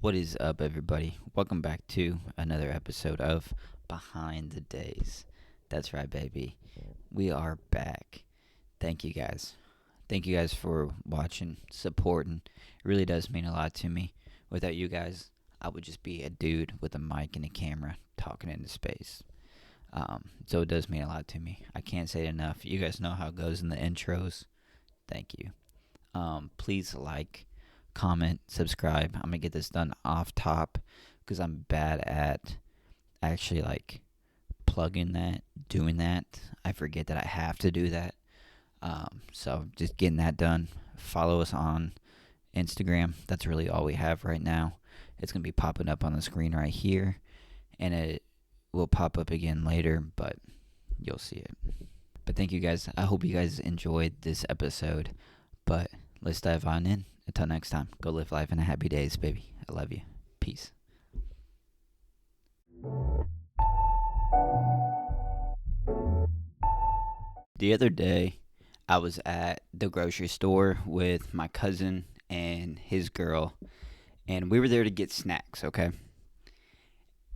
What is up, everybody? Welcome back to another episode of Behind the Days. That's right, baby. We are back. Thank you guys. Thank you guys for watching, supporting. It really does mean a lot to me. Without you guys, I would just be a dude with a mic and a camera talking into space. So it does mean a lot to me. I can't say it enough. You guys know how it goes in the intros. Thank you. Please like, comment, subscribe. I'm gonna get this done off top because I'm bad at actually plugging that, doing that. I forget that I have to do that. So just getting that done. Follow us on Instagram. That's really all we have right now. It's gonna be popping up on the screen right here, and it will pop up again later, but you'll see it. But thank you guys. I hope you guys enjoyed this episode. But let's dive on in. Until next time, go live life in a happy days, baby. I love you. Peace. The other day, I was at the grocery store with my cousin and his girl, and we were there to get snacks, okay?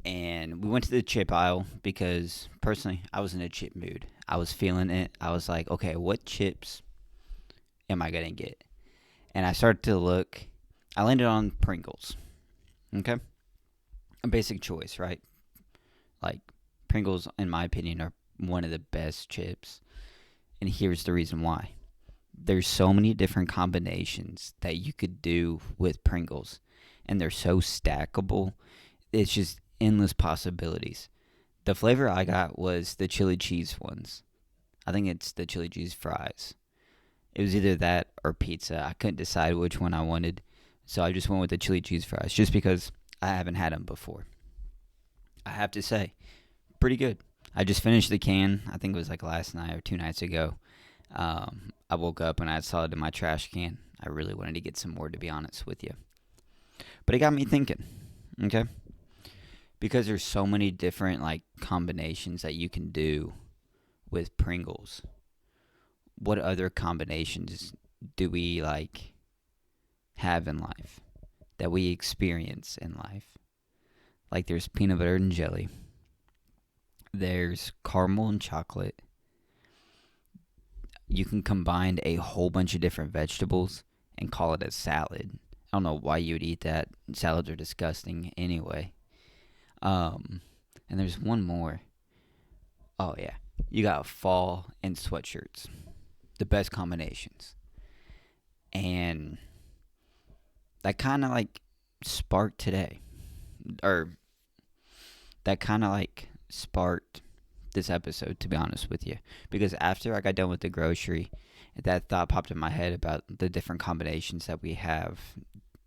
And we went to the chip aisle because, personally, I was in a chip mood. I was feeling it. I was like, okay, what chips am I going to get? And I started to look. I landed on Pringles, okay? A basic choice, right? Like, Pringles, in my opinion, are one of the best chips. And here's the reason why. There's so many different combinations that you could do with Pringles. And they're so stackable. It's just endless possibilities. The flavor I got was the chili cheese ones. I think it's the chili cheese fries. It was either that or pizza. I couldn't decide which one I wanted. So I just went with the chili cheese fries just because I haven't had them before. I have to say, pretty good. I just finished the can. I think it was like last night or 2 nights ago. I woke up and I saw it in my trash can. I really wanted to get some more, to be honest with you. But it got me thinking, okay? Because there's so many different combinations that you can do with Pringles. What other combinations do we have in life that we experience in life? Like there's peanut butter and jelly. There's caramel and chocolate. You can combine a whole bunch of different vegetables and call it a salad. I don't know why you would eat that. Salads are disgusting anyway. And there's one more. Oh yeah. You got fall and sweatshirts. The best combinations. And that kind of sparked today. Or that kind of sparked this episode, to be honest with you. Because after I got done with the grocery, that thought popped in my head about the different combinations that we have,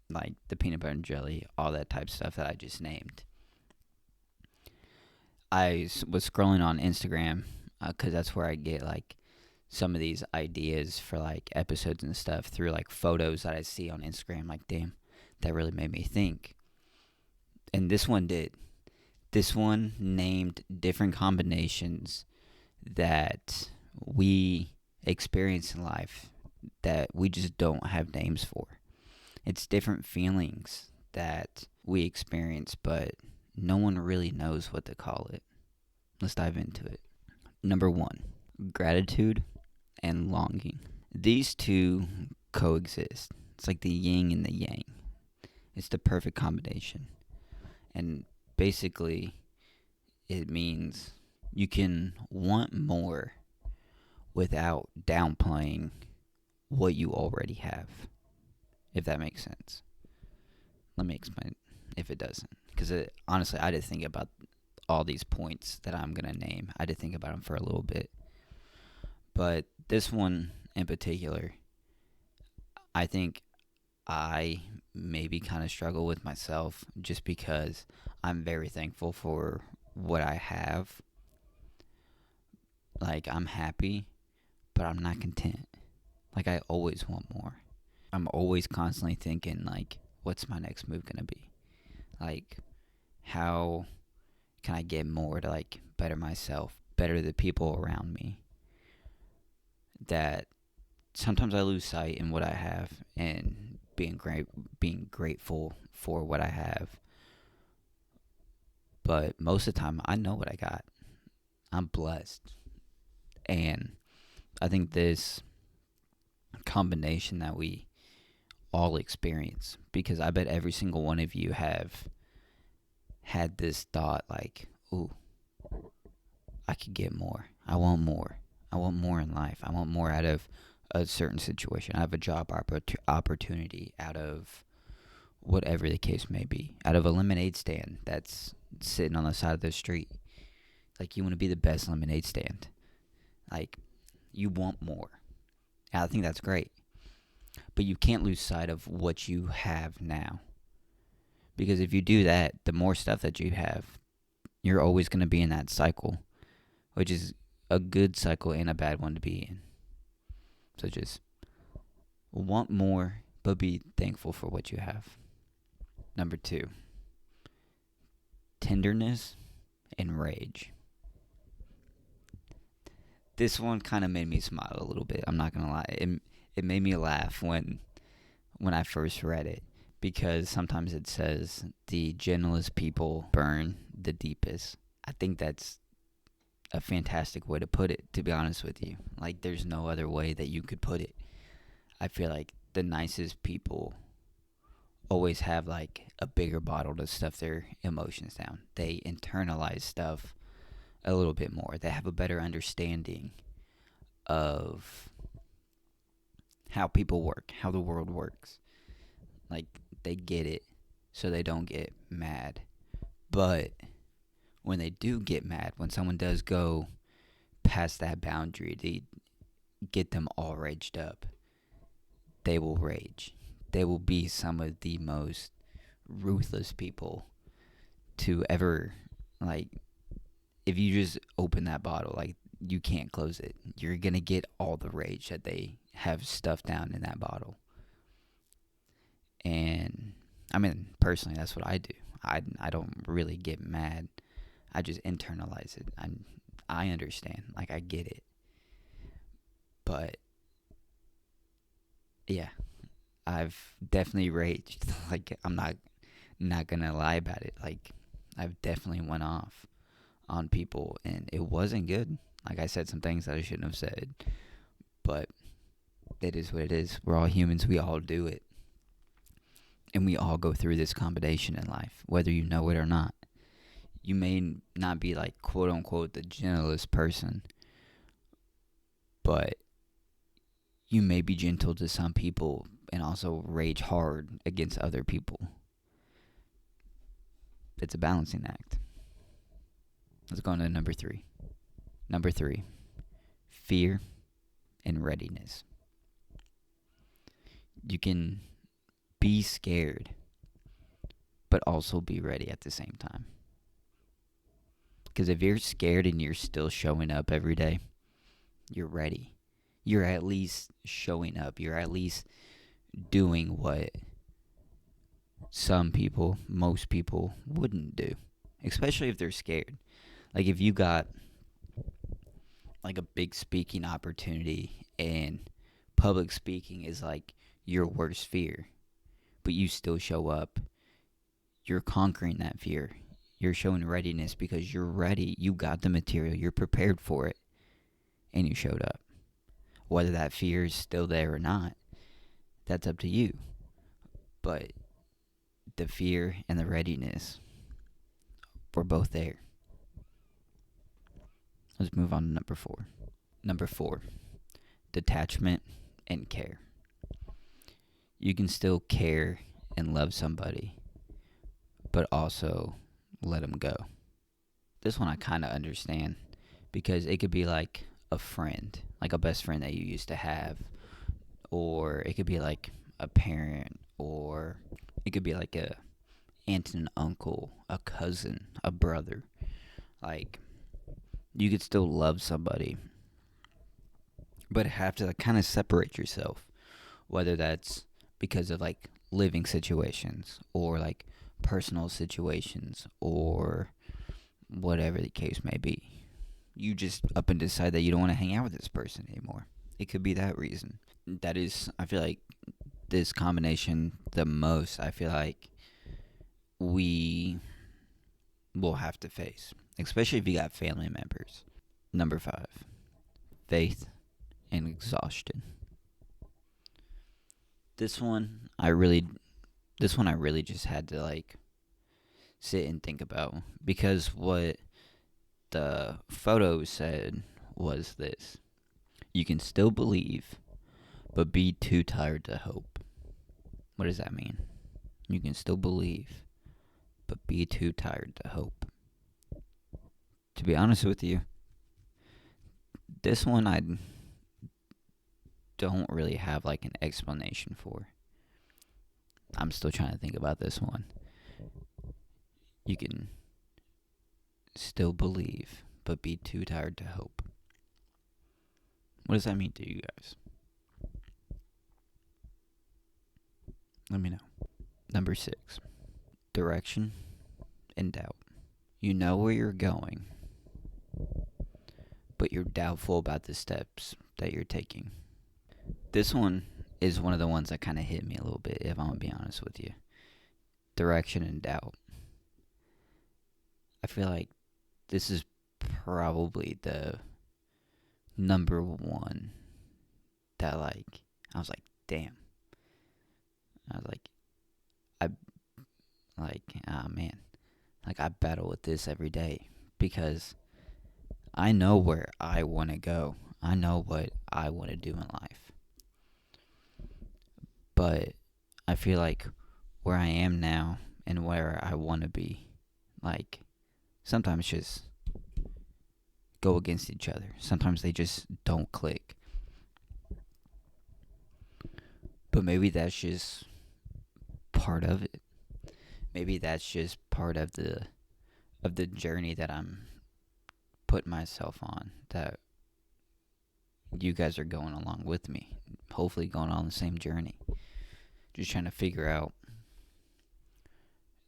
like the peanut butter and jelly, all that type of stuff that I just named. I was scrolling on Instagram because that's where I get some of these ideas for episodes and stuff through photos that I see on Instagram. Damn, that really made me think. And this one did. This one named different combinations that we experience in life that we just don't have names for. It's different feelings that we experience, but no one really knows what to call it. Let's dive into it. Number 1, gratitude and longing. These two coexist. It's like the yin and the yang. It's the perfect combination. And basically, it means you can want more without downplaying what you already have, if that makes sense. Let me explain if it doesn't. Because honestly, I did think about all these points that I'm going to name. I did think about them for a little bit. But this one in particular, I think I maybe kind of struggle with myself just because I'm very thankful for what I have. I'm happy, but I'm not content. I always want more. I'm always constantly thinking, what's my next move going to be? How can I get more to, better myself, better the people around me? That sometimes I lose sight in what I have and being grateful for what I have. But most of the time, I know what I got. I'm blessed. And I think this combination that we all experience, because I bet every single one of you have had this thought like, ooh, I could get more. I want more. I want more in life. I want more out of a certain situation. I have a job opportunity out of whatever the case may be, out of a lemonade stand that's sitting on the side of the street. Like, you want to be the best lemonade stand. Like, you want more. And I think that's great. But you can't lose sight of what you have now. Because if you do that, the more stuff that you have, you're always going to be in that cycle, which is a good cycle and a bad one to be in. So just want more, but be thankful for what you have. Number 2, tenderness and rage. This one kind of made me smile a little bit. I'm not gonna lie. It made me laugh when I first read it, because sometimes it says the gentlest people burn the deepest. I think that's a fantastic way to put it, to be honest with you. Like, there's no other way that you could put it. I feel like the nicest people always have like a bigger bottle to stuff their emotions down. They internalize stuff a little bit more. They have a better understanding of how people work, how the world works. Like, they get it, so they don't get mad. But when they do get mad, when someone does go past that boundary, they get them all raged up, they will rage. They will be some of the most ruthless people to ever, like, if you just open that bottle, like, you can't close it. You're going to get all the rage that they have stuffed down in that bottle. And, I mean, personally, that's what I do. I don't really get mad. I just internalize it. I understand. Like, I get it. But, yeah, I've definitely raged. Like, I'm not going to lie about it. Like, I've definitely went off on people, and it wasn't good. Like, I said some things that I shouldn't have said, but it is what it is. We're all humans. We all do it. And we all go through this combination in life, whether you know it or not. You may not be, like, quote unquote the gentlest person, but you may be gentle to some people and also rage hard against other people. It's a balancing act. Let's go on to number 3. Number 3, fear and readiness. You can be scared, but also be ready at the same time. Because if you're scared and you're still showing up every day, you're ready. You're at least showing up. You're at least doing what some people, most people, wouldn't do. Especially if they're scared. Like, if you got like a big speaking opportunity and public speaking is like your worst fear, but you still show up, you're conquering that fear. You're showing readiness because you're ready. You got the material. You're prepared for it. And you showed up. Whether that fear is still there or not, that's up to you. But the fear and the readiness were both there. Let's move on to number 4. Number 4, detachment and care. You can still care and love somebody, but also let them go. This one I kind of understand, because it could be like a friend, like a best friend that you used to have, or it could be like a parent, or it could be like a aunt and uncle, a cousin, a brother. Like, you could still love somebody, but have to kind of separate yourself, whether that's because of like living situations or like personal situations or whatever the case may be. You just up and decide that you don't want to hang out with this person anymore. It could be that reason. That is, I feel like, this combination the most. I feel like we will have to face, especially if you got family members. Number 5, faith and exhaustion. This one I really just had to like sit and think about, because what the photo said was this: you can still believe, but be too tired to hope. What does that mean? You can still believe, but be too tired to hope. To be honest with you, this one I don't really have like an explanation for. I'm still trying to think about this one. You can still believe, but be too tired to hope. What does that mean to you guys? Let me know. Number 6, direction and doubt. You know where you're going, but you're doubtful about the steps that you're taking. This one is one of the ones that kind of hit me a little bit, if I'm going to be honest with you. Direction and doubt. I feel like this is probably the number one that, like, I was like, damn. I was ah, man. Like, I battle with this every day because I know where I want to go. I know what I want to do in life. But I feel like where I am now and where I want to be, like, sometimes just go against each other. Sometimes they just don't click. But maybe that's just part of it. Maybe that's just part of the journey that I'm putting myself on, that you guys are going along with me, hopefully going on the same journey, just trying to figure out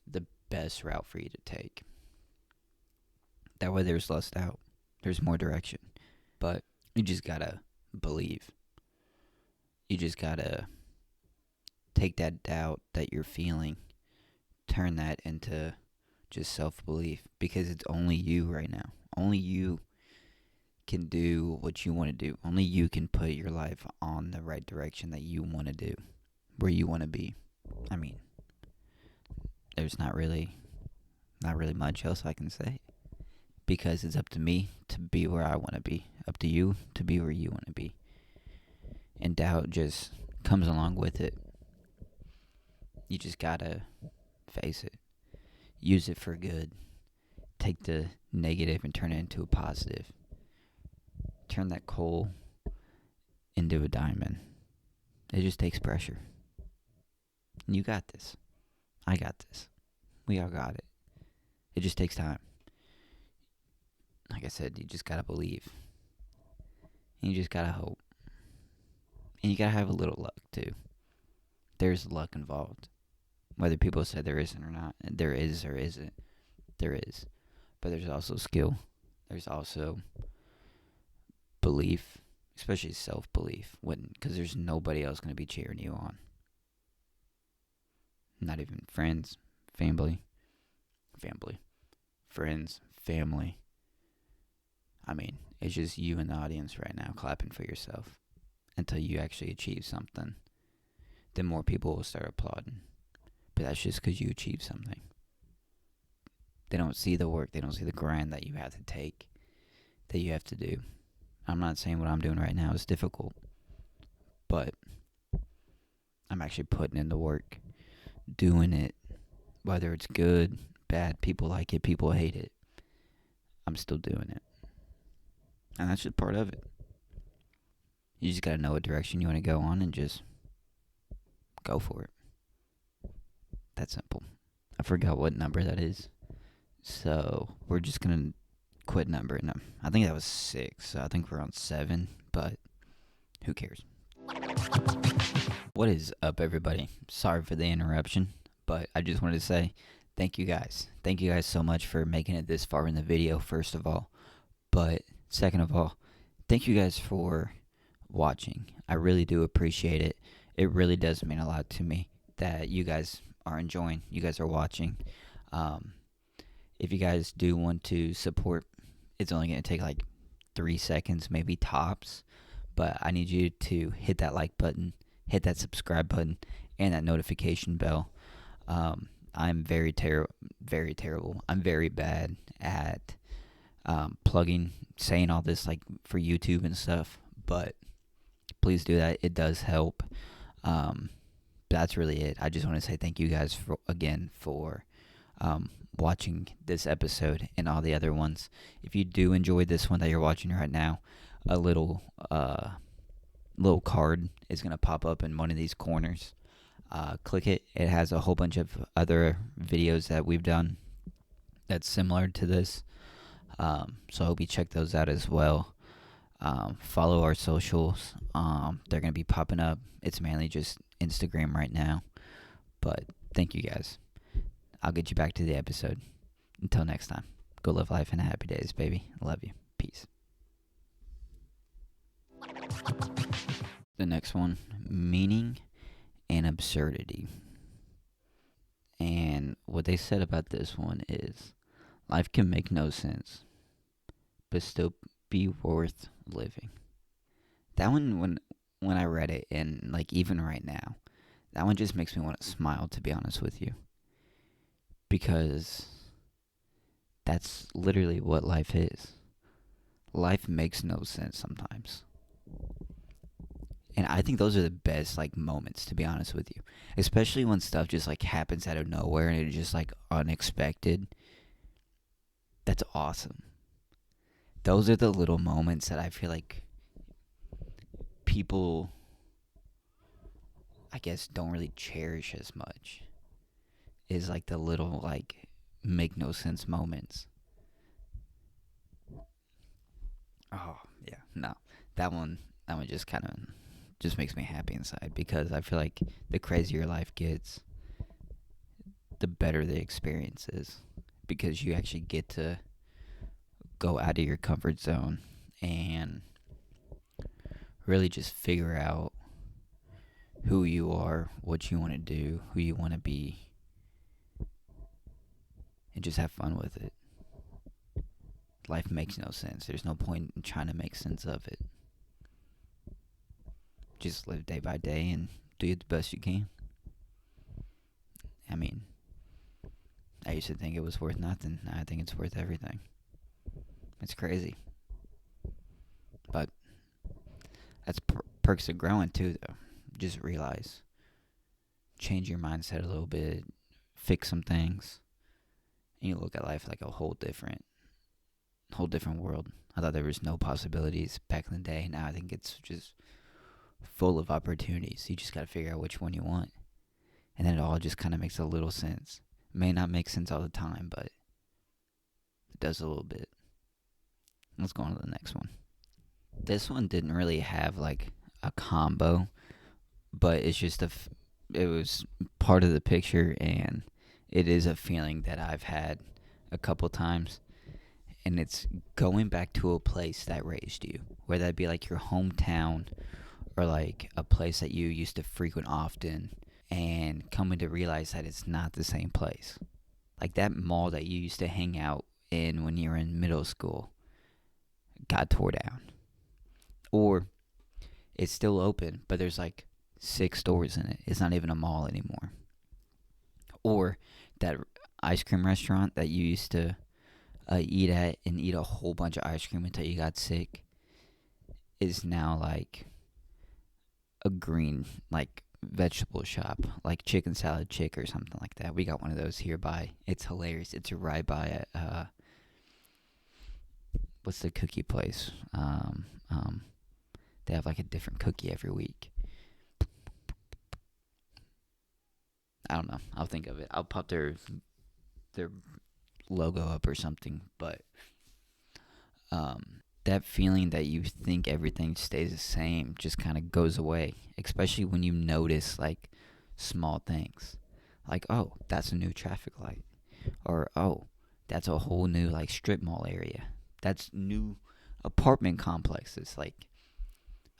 the best route for you to take. That way there's less doubt, there's more direction. But you just gotta believe. You just gotta take that doubt that you're feeling, turn that into just self-belief, because it's only you right now. Only you can do what you want to do. Only you can put your life on the right direction that you want to do, where you want to be. I mean, there's not really much else I can say, because it's up to me to be where I want to be, up to you to be where you want to be. And doubt just comes along with it. You just gotta face it. Use it for good. Take the negative and turn it into a positive. Turn that coal into a diamond. It just takes pressure. You got this. I got this. We all got it. It just takes time. Like I said, you just gotta believe. And you just gotta hope. And you gotta have a little luck too. There's luck involved. Whether people say there isn't or not, there is or isn't. There is. But there's also skill. There's also belief, especially self-belief, because there's nobody else going to be cheering you on. Not even friends, friends, family. I mean, it's just you and the audience right now clapping for yourself until you actually achieve something. Then more people will start applauding. But that's just because you achieved something. They don't see the work, they don't see the grind that you have to take, that you have to do. I'm not saying what I'm doing right now is difficult, but I'm actually putting in the work, doing it, whether it's good, bad, people like it, people hate it. I'm still doing it. And that's just part of it. You just gotta know what direction you want to go on and just go for it. That simple. I forgot what number that is. So we're just going to quit numbering them. I think that was 6. So I think we're on 7. But who cares? What is up, everybody? Sorry for the interruption. But I just wanted to say thank you guys. Thank you guys so much for making it this far in the video, first of all. But second of all, thank you guys for watching. I really do appreciate it. It really does mean a lot to me that you guys are enjoying, you guys are watching. Um, if you guys do want to support, it's only going to take like 3 seconds, maybe tops. But I need you to hit that like button, hit that subscribe button, and that notification bell. I'm very terrible. I'm very bad at plugging, saying all this like for YouTube and stuff. But please do that. It does help. Um, that's really it. I just want to say thank you guys for watching this episode and all the other ones. If you do enjoy this one that you're watching right now, a little card is gonna pop up in one of these corners. Click it. It has a whole bunch of other videos that we've done that's similar to this. So I hope you check those out as well. Follow our socials. They're going to be popping up. It's mainly just Instagram right now. But thank you guys. I'll get you back to the episode. Until next time, go live life in happy days, baby. Love you. Peace. The next one, meaning and absurdity. And what they said about this one is life can make no sense, but still be worth living. That one, when I read it, and like even right now, that one just makes me want to smile, to be honest with you, because that's literally what life is. Life makes no sense sometimes. And I think those are the best like moments, to be honest with you. Especially when stuff just like happens out of nowhere and it's just like unexpected. That's awesome. Those are the little moments that I feel like people, I guess, don't really cherish as much. Is like the little like make no sense moments. Oh yeah, no, that one just kind of just makes me happy inside, because I feel like the crazier life gets, the better the experience is, because you actually get to go out of your comfort zone and really just figure out who you are, what you want to do, who you want to be, and just have fun with it. Life makes no sense. There's no point in trying to make sense of it. Just live day by day and do the best you can. I mean, I used to think it was worth nothing. Now I think it's worth everything. It's crazy. But that's perks of growing too, though. Just realize. Change your mindset a little bit. Fix some things. And you look at life like a whole different world. I thought there was no possibilities back in the day. Now I think it's just full of opportunities. You just got to figure out which one you want. And then it all just kind of makes a little sense. It may not make sense all the time, but it does a little bit. Let's go on to the next one. This one didn't really have like a combo, but it's just it was part of the picture, and it is a feeling that I've had a couple times. And it's going back to a place that raised you, whether that be like your hometown or like a place that you used to frequent often, and coming to realize that it's not the same place. Like that mall that you used to hang out in when you were in middle school got tore down. Or it's still open, but there's like 6 stores in it. It's not even a mall anymore. Or that ice cream restaurant that you used to eat at and eat a whole bunch of ice cream until you got sick is now like a green like vegetable shop, like Chicken Salad Chick or something like that. We got one of those here by. It's hilarious. It's right by what's the cookie place? They have like a different cookie every week. I don't know. I'll think of it. I'll pop their logo up or something. But that feeling that you think everything stays the same just kind of goes away, especially when you notice like small things, like, oh, that's a new traffic light, or oh, that's a whole new like strip mall area, that's new apartment complexes. Like,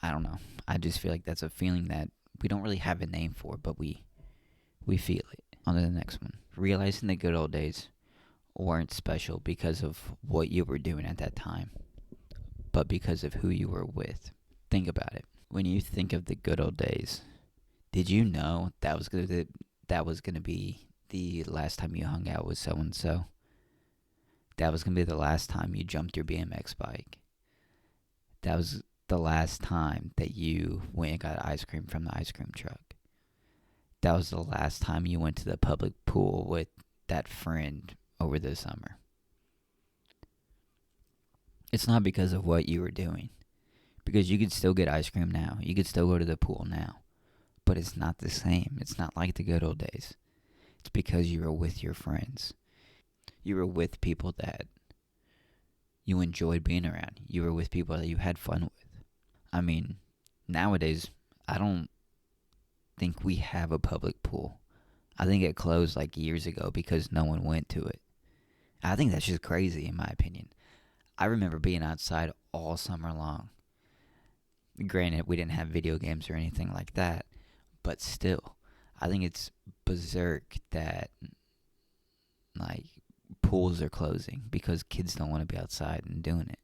I don't know, I just feel like that's a feeling that we don't really have a name for, but we feel it. On to the next one. Realizing the good old days weren't special because of what you were doing at that time, but because of who you were with. Think about it. When you think of the good old days, did you know that was gonna be the last time you hung out with so and so? That was gonna be the last time you jumped your BMX bike. That was the last time that you went and got ice cream from the ice cream truck. That was the last time you went to the public pool with that friend over the summer. It's not because of what you were doing. Because you could still get ice cream now. You could still go to the pool now. But it's not the same. It's not like the good old days. It's because you were with your friends. You were with people that you enjoyed being around. You were with people that you had fun with. I mean, nowadays, I don't think we have a public pool. I think it closed like years ago because no one went to it. I think that's just crazy in my opinion. I remember being outside all summer long. Granted, we didn't have video games or anything like that, but still, I think it's berserk that like pools are closing because kids don't want to be outside and doing it.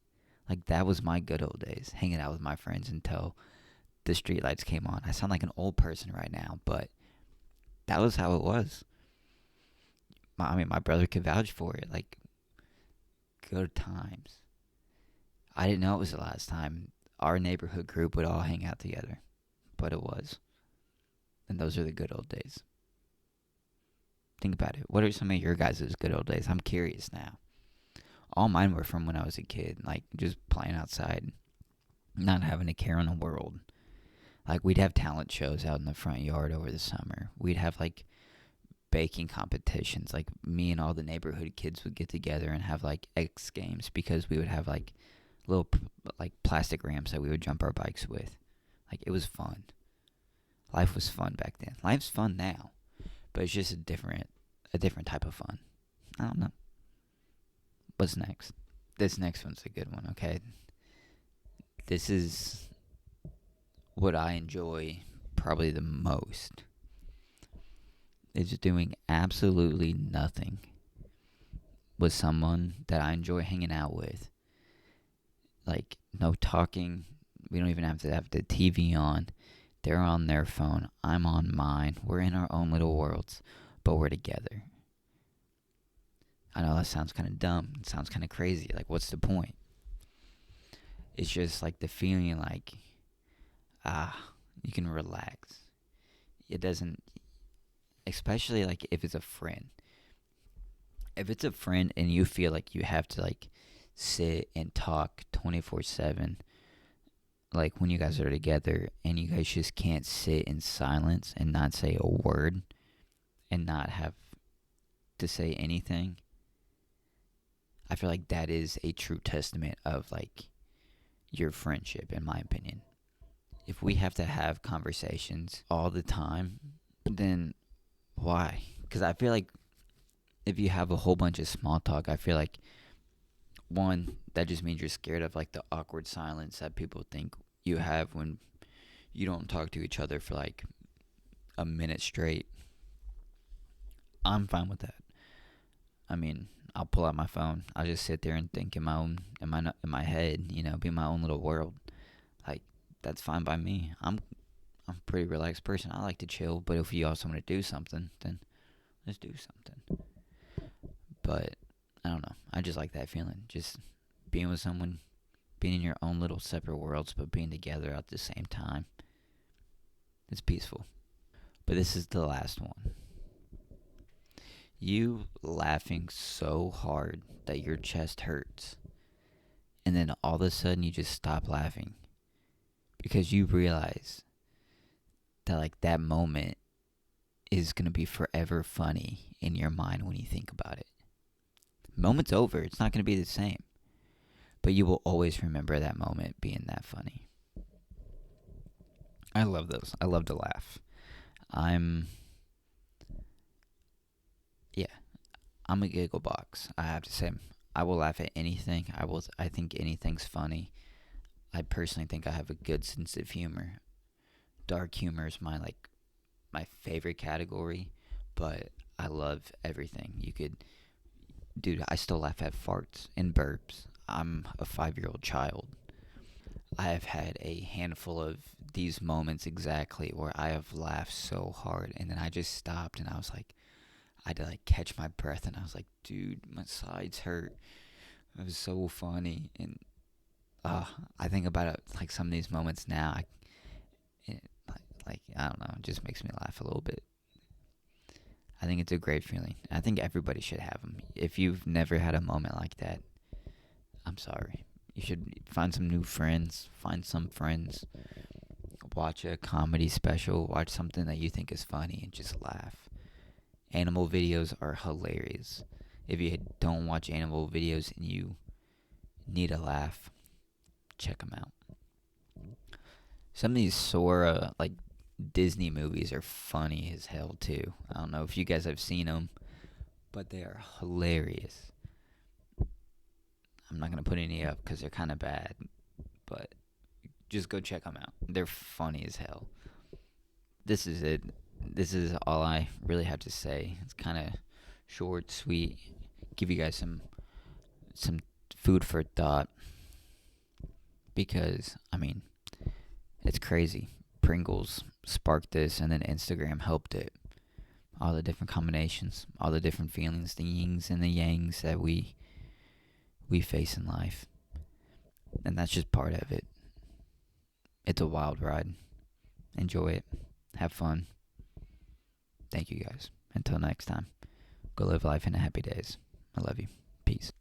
Like that was my good old days, hanging out with my friends until the streetlights came on. I sound like an old person right now, but that was how it was. My brother could vouch for it. Like good times. I didn't know it was the last time our neighborhood group would all hang out together, but it was. And those are the good old days. Think about it. What are some of your guys' good old days? I'm curious now. All mine were from when I was a kid, like just playing outside, not having a care in the world. Like we'd have talent shows out in the front yard over the summer. We'd have like baking competitions. Like me and all the neighborhood kids would get together and have like X games because we would have like little like plastic ramps that we would jump our bikes with. Like it was fun. Life was fun back then. Life's fun now, but it's just a different type of fun. I don't know. What's next? This next one's a good one, okay? This is what I enjoy probably the most. Is doing absolutely nothing with someone that I enjoy hanging out with. Like no talking. We don't even have to have the TV on. They're on their phone. I'm on mine. We're in our own little worlds, but we're together. I know that sounds kind of dumb. It sounds kind of crazy. Like, what's the point? It's just like the feeling like, you can relax. It doesn't, especially like if it's a friend. If it's a friend and you feel like you have to like sit and talk 24/7, like when you guys are together and you guys just can't sit in silence and not say a word and not have to say anything, I feel like that is a true testament of like your friendship, in my opinion. If we have to have conversations all the time, then why? Because I feel like if you have a whole bunch of small talk, I feel like one, that just means you're scared of like the awkward silence that people think you have when you don't talk to each other for like a minute straight. I'm fine with that. I mean, I'll pull out my phone. I'll just sit there and think in my head, be in my own little world. Like that's fine by me. I'm a pretty relaxed person. I like to chill, but if you also want to do something, then let's do something. But I don't know. I just like that feeling. Just being with someone, being in your own little separate worlds, but being together at the same time. It's peaceful. But this is the last one. You laughing so hard that your chest hurts. And then all of a sudden you just stop laughing. Because you realize that like that moment is going to be forever funny in your mind when you think about it. Moment's over. It's not going to be the same. But you will always remember that moment being that funny. I love those. I love to laugh. I'm yeah, I'm a giggle box. I have to say, I will laugh at anything. I think anything's funny. I personally think I have a good sense of humor. Dark humor is my favorite category, but I love everything. Dude, I still laugh at farts and burps. I'm a 5-year-old child. I have had a handful of these moments exactly where I have laughed so hard and then I just stopped and I was like, I had to like catch my breath and I was like, dude, my sides hurt. It was so funny. And uh, I think about it like some of these moments now. I don't know, it just makes me laugh a little bit. I think it's a great feeling. I think everybody should have them. If you've never had a moment like that, I'm sorry. You should find some new friends, find some friends, watch a comedy special, watch something that you think is funny, and just laugh. Animal videos are hilarious. If you don't watch animal videos and you need a laugh, check them out. Some of these Sora, like Disney movies, are funny as hell too. I don't know if you guys have seen them, but they are hilarious. I'm not gonna put any up because they're kind of bad, but just go check them out. They're funny as hell. This is it. This is all I really have to say. It's kind of short, sweet. Give you guys some food for thought because I mean it's crazy. Pringles sparked this, and then Instagram helped it. All the different combinations, all the different feelings, the yings and the yangs that we face in life, and that's just part of it. It's a wild ride. Enjoy it. Have fun. Thank you guys. Until next time, go live life in a happy days. I love you. Peace.